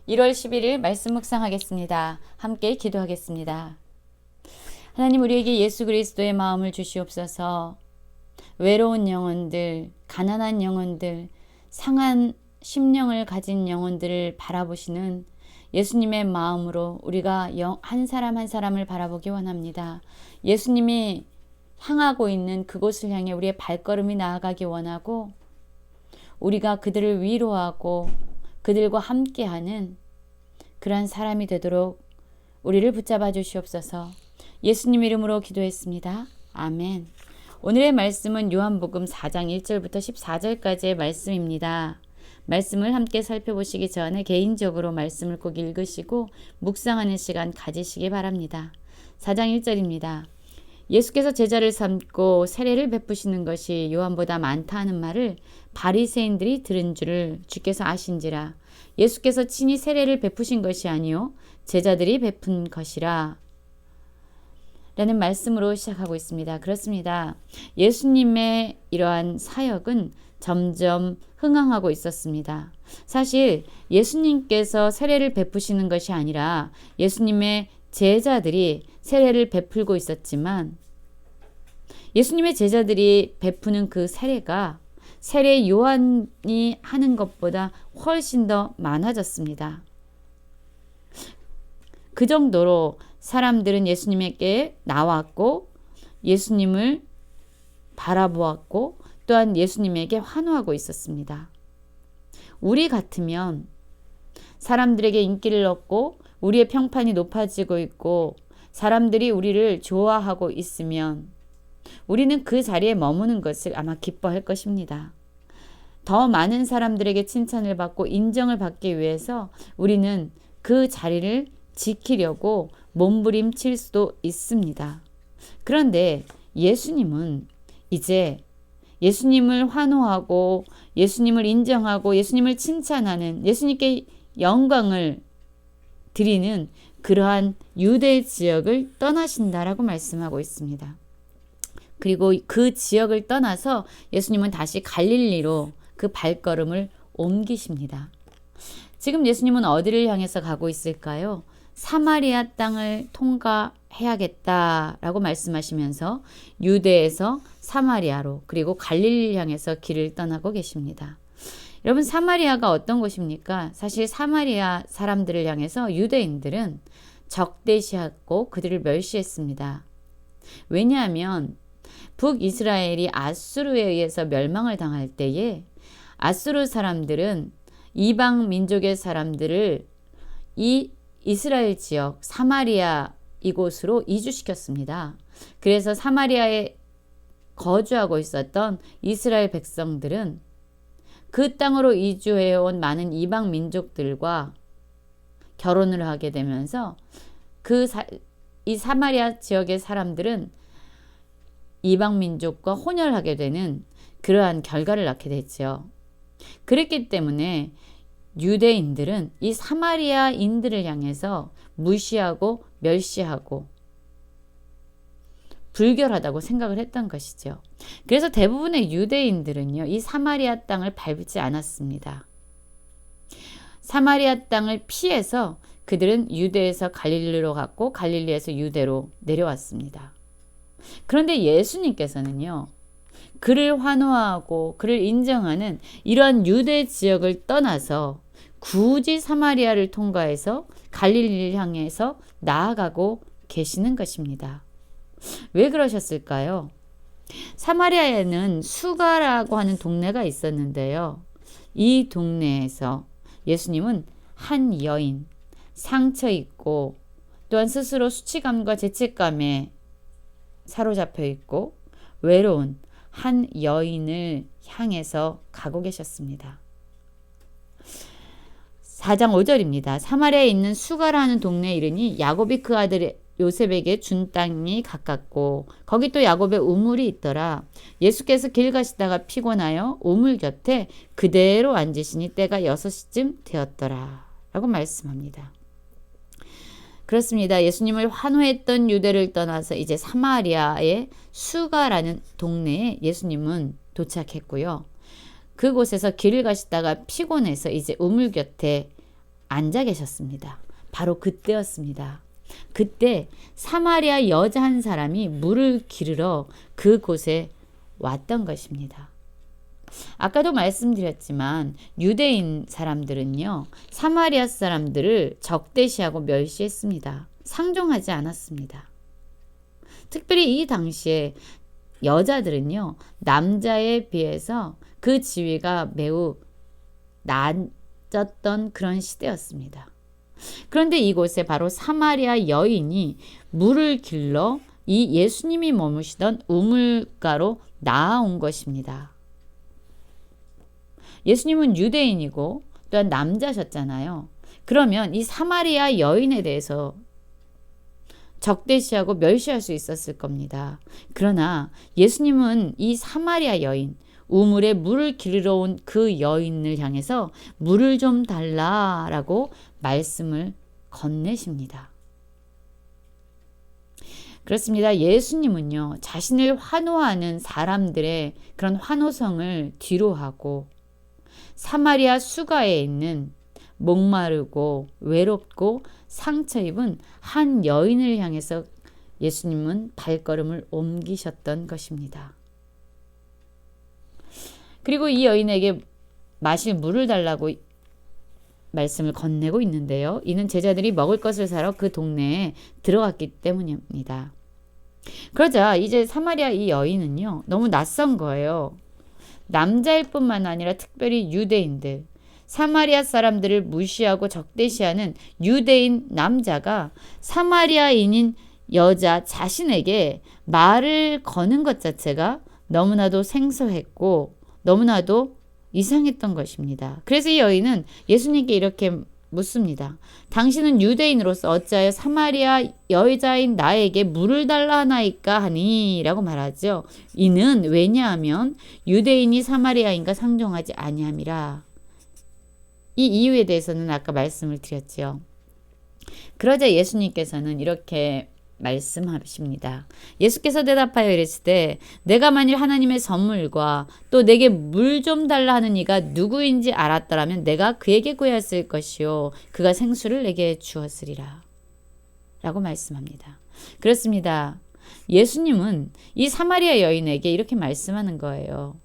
1월 11일 말씀 묵상하겠습니다. 함께 기도하겠습니다. 하나님, 우리에게 예수 그리스도의 마음을 주시옵소서. 외로운 영혼들, 가난한 영혼들, 상한 심령을 가진 영혼들을 바라보시는 예수님의 마음으로 우리가 한 사람 한 사람을 바라보기 원합니다. 예수님이 향하고 있는 그곳을 향해 우리의 발걸음이 나아가기 원하고, 우리가 그들을 위로하고 그들과 함께하는 그러한 사람이 되도록 우리를 붙잡아 주시옵소서. 예수님 이름으로 기도했습니다. 아멘. 오늘의 말씀은 요한복음 4장 1절부터 14절까지의 말씀입니다. 말씀을 함께 살펴보시기 전에 개인적으로 말씀을 꼭 읽으시고 묵상하는 시간 가지시기 바랍니다. 4장 1절입니다. 예수께서 제자를 삼고 세례를 베푸시는 것이 요한보다 많다 하는 말을 바리새인들이 들은 줄을 주께서 아신지라. 예수께서 친히 세례를 베푸신 것이 아니요 제자들이 베푼 것이라 라는 말씀으로 시작하고 있습니다. 그렇습니다. 예수님의 이러한 사역은 점점 흥황하고 있었습니다. 사실 예수님께서 세례를 베푸시는 것이 아니라 예수님의 제자들이 세례를 베풀고 있었지만, 예수님의 제자들이 베푸는 그 세례가 세례 요한이 하는 것보다 훨씬 더 많아졌습니다. 그 정도로 사람들은 예수님에게 나왔고 예수님을 바라보았고 또한 예수님에게 환호하고 있었습니다. 우리 같으면 사람들에게 인기를 얻고 우리의 평판이 높아지고 있고 사람들이 우리를 좋아하고 있으면 우리는 그 자리에 머무는 것을 아마 기뻐할 것입니다. 더 많은 사람들에게 칭찬을 받고 인정을 받기 위해서 우리는 그 자리를 지키려고 몸부림칠 수도 있습니다. 그런데 예수님은 이제 예수님을 환호하고 예수님을 인정하고 예수님을 칭찬하는, 예수님께 영광을 드리는 그러한 유대 지역을 떠나신다라고 말씀하고 있습니다. 그리고 그 지역을 떠나서 예수님은 다시 갈릴리로 그 발걸음을 옮기십니다. 지금 예수님은 어디를 향해서 가고 있을까요? 사마리아 땅을 통과해야겠다라고 말씀하시면서 유대에서 사마리아로 그리고 갈릴리를 향해서 길을 떠나고 계십니다. 여러분, 사마리아가 어떤 곳입니까? 사실 사마리아 사람들을 향해서 유대인들은 적대시하고 그들을 멸시했습니다. 왜냐하면 북이스라엘이 아수르에 의해서 멸망을 당할 때에 아수르 사람들은 이방 민족의 사람들을 이 이스라엘 지역 사마리아 이곳으로 이주시켰습니다. 그래서 사마리아에 거주하고 있었던 이스라엘 백성들은 그 땅으로 이주해온 많은 이방 민족들과 결혼을 하게 되면서 이 사마리아 지역의 사람들은 이방 민족과 혼혈하게 되는 그러한 결과를 낳게 됐죠. 그랬기 때문에 유대인들은 이 사마리아인들을 향해서 무시하고 멸시하고 불결하다고 생각을 했던 것이죠. 그래서 대부분의 유대인들은요, 이 사마리아 땅을 밟지 않았습니다. 사마리아 땅을 피해서 그들은 유대에서 갈릴리로 갔고 갈릴리에서 유대로 내려왔습니다. 그런데 예수님께서는요, 그를 환호하고 그를 인정하는 이러한 유대 지역을 떠나서 굳이 사마리아를 통과해서 갈릴리를 향해서 나아가고 계시는 것입니다. 왜 그러셨을까요? 사마리아에는 수가라고 하는 동네가 있었는데요. 이 동네에서 예수님은 한 여인, 상처 있고 또한 스스로 수치감과 죄책감에 사로잡혀 있고 외로운 한 여인을 향해서 가고 계셨습니다. 4장 5절입니다. 사마리아에 있는 수가라는 동네에 이르니 야곱이 그 아들 요셉에게 준 땅이 가깝고 거기 또 야곱의 우물이 있더라. 예수께서 길 가시다가 피곤하여 우물 곁에 그대로 앉으시니 때가 6시쯤 되었더라 라고 말씀합니다. 그렇습니다. 예수님을 환호했던 유대를 떠나서 이제 사마리아의 수가라는 동네에 예수님은 도착했고요. 그곳에서 길을 가시다가 피곤해서 이제 우물 곁에 앉아 계셨습니다. 바로 그때였습니다. 그때 사마리아 여자 한 사람이 물을 기르러 그곳에 왔던 것입니다. 아까도 말씀드렸지만 유대인 사람들은요, 사마리아 사람들을 적대시하고 멸시했습니다. 상종하지 않았습니다. 특별히 이 당시에 여자들은요, 남자에 비해서 그 지위가 매우 낮았던 그런 시대였습니다. 그런데 이곳에 바로 사마리아 여인이 물을 길러 이 예수님이 머무시던 우물가로 나아온 것입니다. 예수님은 유대인이고 또한 남자셨잖아요. 그러면 이 사마리아 여인에 대해서 적대시하고 멸시할 수 있었을 겁니다. 그러나 예수님은 이 사마리아 여인, 우물에 물을 기르러 온 그 여인을 향해서 물을 좀 달라라고 말씀을 건네십니다. 그렇습니다. 예수님은요, 자신을 환호하는 사람들의 그런 환호성을 뒤로하고 사마리아 수가에 있는 목마르고 외롭고 상처 입은 한 여인을 향해서 예수님은 발걸음을 옮기셨던 것입니다. 그리고 이 여인에게 마실 물을 달라고 말씀을 건네고 있는데요. 이는 제자들이 먹을 것을 사러 그 동네에 들어갔기 때문입니다. 그러자 이제 사마리아 이 여인은요, 너무 낯선 거예요. 남자일 뿐만 아니라 특별히 유대인들, 사마리아 사람들을 무시하고 적대시하는 유대인 남자가 사마리아인인 여자 자신에게 말을 거는 것 자체가 너무나도 생소했고 너무나도 이상했던 것입니다. 그래서 이 여인은 예수님께 이렇게 묻습니다. 당신은 유대인으로서 어찌하여 사마리아 여자인 나에게 물을 달라 하나이까 하니? 라고 말하죠. 이는 왜냐하면 유대인이 사마리아인과 상종하지 아니함이라. 이 이유에 대해서는 아까 말씀을 드렸죠. 그러자 예수님께서는 이렇게 말씀하십니다. 예수께서 대답하여 이르시되 내가 만일 하나님의 선물과 또 내게 물 좀 달라 하는 이가 누구인지 알았더라면 내가 그에게 구하였을 것이요 그가 생수를 내게 주었으리라 라고 말씀합니다. 그렇습니다. 예수님은 이 사마리아 여인에게 이렇게 말씀하는 거예요.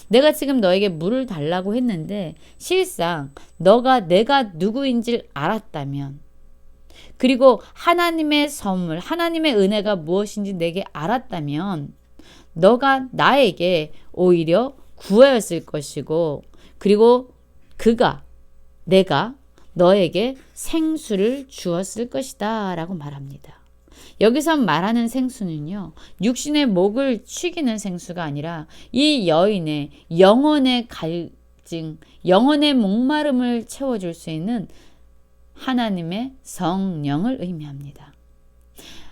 내가 지금 너에게 물을 달라고 했는데 실상 내가 누구인지를 알았다면 그리고 하나님의 선물, 하나님의 은혜가 무엇인지 내게 알았다면 너가 나에게 오히려 구하였을 것이고 그리고 내가 너에게 생수를 주었을 것이다 라고 말합니다. 여기서 말하는 생수는요, 육신의 목을 축이는 생수가 아니라 이 여인의 영혼의 갈증, 영혼의 목마름을 채워줄 수 있는 하나님의 성령을 의미합니다.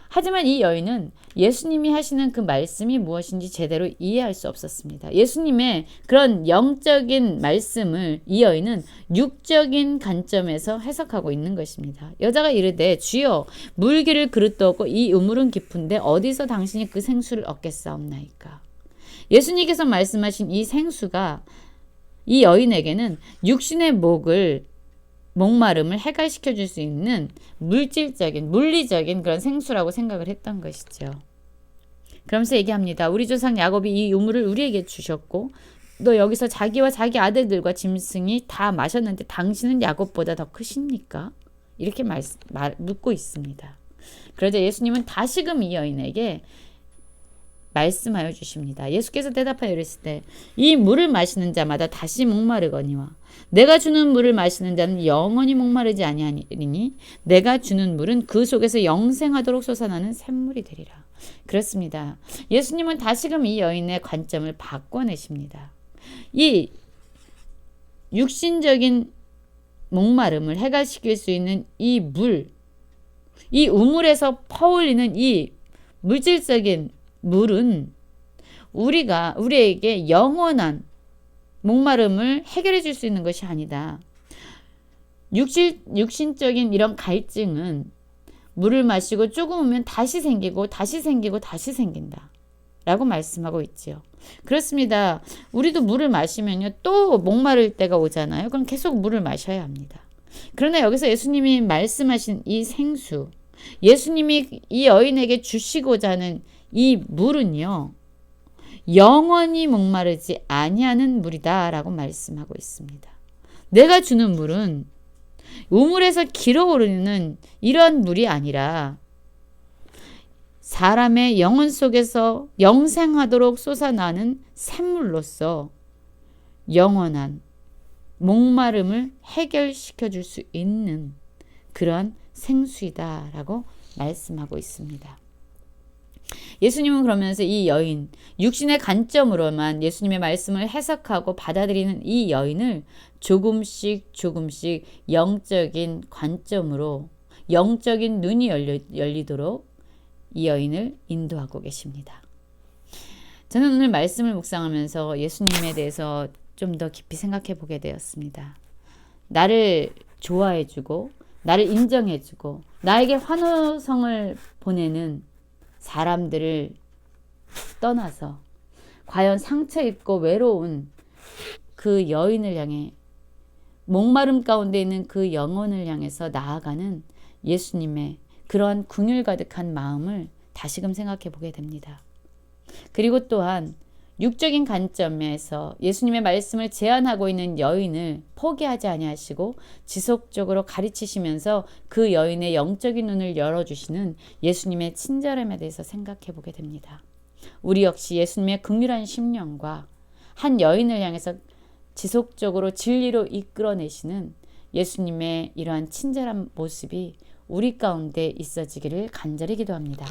하지만 이 여인은 예수님이 하시는 그 말씀이 무엇인지 제대로 이해할 수 없었습니다. 예수님의 그런 영적인 말씀을 이 여인은 육적인 관점에서 해석하고 있는 것입니다. 여자가 이르되 주여 물기를 그릇도 없고 이 우물은 깊은데 어디서 당신이 그 생수를 얻겠사옵나이까. 예수님께서 말씀하신 이 생수가 이 여인에게는 육신의 목마름을 해결시켜 줄 수 있는 물리적인 그런 생수라고 생각을 했던 것이죠. 그러면서 얘기합니다. 우리 조상 야곱이 이 우물을 우리에게 주셨고 너 여기서 자기와 자기 아들들과 짐승이 다 마셨는데 당신은 야곱보다 더 크십니까? 이렇게 묻고 있습니다. 그러자 예수님은 다시금 이 여인에게 말씀하여 주십니다. 예수께서 대답하여 이르시되 이 물을 마시는 자마다 다시 목마르거니와 내가 주는 물을 마시는 자는 영원히 목마르지 아니하리니 내가 주는 물은 그 속에서 영생하도록 솟아나는 샘물이 되리라. 그렇습니다. 예수님은 다시금 이 여인의 관점을 바꿔내십니다. 이 육신적인 목마름을 해결시킬 수 있는 이 우물에서 퍼올리는 이 물질적인 물은 우리에게 영원한 목마름을 해결해 줄 수 있는 것이 아니다. 육신적인 이런 갈증은 물을 마시고 조금이면 다시 생기고 다시 생기고 다시 생긴다 라고 말씀하고 있지요. 그렇습니다. 우리도 물을 마시면요 또 목마를 때가 오잖아요. 그럼 계속 물을 마셔야 합니다. 그러나 여기서 예수님이 말씀하신 이 생수, 예수님이 이 여인에게 주시고자 하는 이 물은요, 영원히 목마르지 아니하는 물이다라고 말씀하고 있습니다. 내가 주는 물은 우물에서 길어오르는 이런 물이 아니라 사람의 영혼 속에서 영생하도록 솟아나는 샘물로서 영원한 목마름을 해결시켜 줄 수 있는 그러한 생수이다라고 말씀하고 있습니다. 예수님은 그러면서 이 여인, 육신의 관점으로만 예수님의 말씀을 해석하고 받아들이는 이 여인을 조금씩 영적인 관점으로, 영적인 눈이 열리도록 이 여인을 인도하고 계십니다. 저는 오늘 말씀을 묵상하면서 예수님에 대해서 좀 더 깊이 생각해 보게 되었습니다. 나를 좋아해주고 나를 인정해주고 나에게 환호성을 보내는 사람들을 떠나서 과연 상처 입고 외로운 그 여인을 향해, 목마름 가운데 있는 그 영혼을 향해서 나아가는 예수님의 그러한 긍휼 가득한 마음을 다시금 생각해 보게 됩니다. 그리고 또한 육적인 관점에서 예수님의 말씀을 제안하고 있는 여인을 포기하지 아니하시고 지속적으로 가르치시면서 그 여인의 영적인 눈을 열어주시는 예수님의 친절함에 대해서 생각해 보게 됩니다. 우리 역시 예수님의 긍휼한 심령과 한 여인을 향해서 지속적으로 진리로 이끌어내시는 예수님의 이러한 친절한 모습이 우리 가운데 있어지기를 간절히 기도합니다.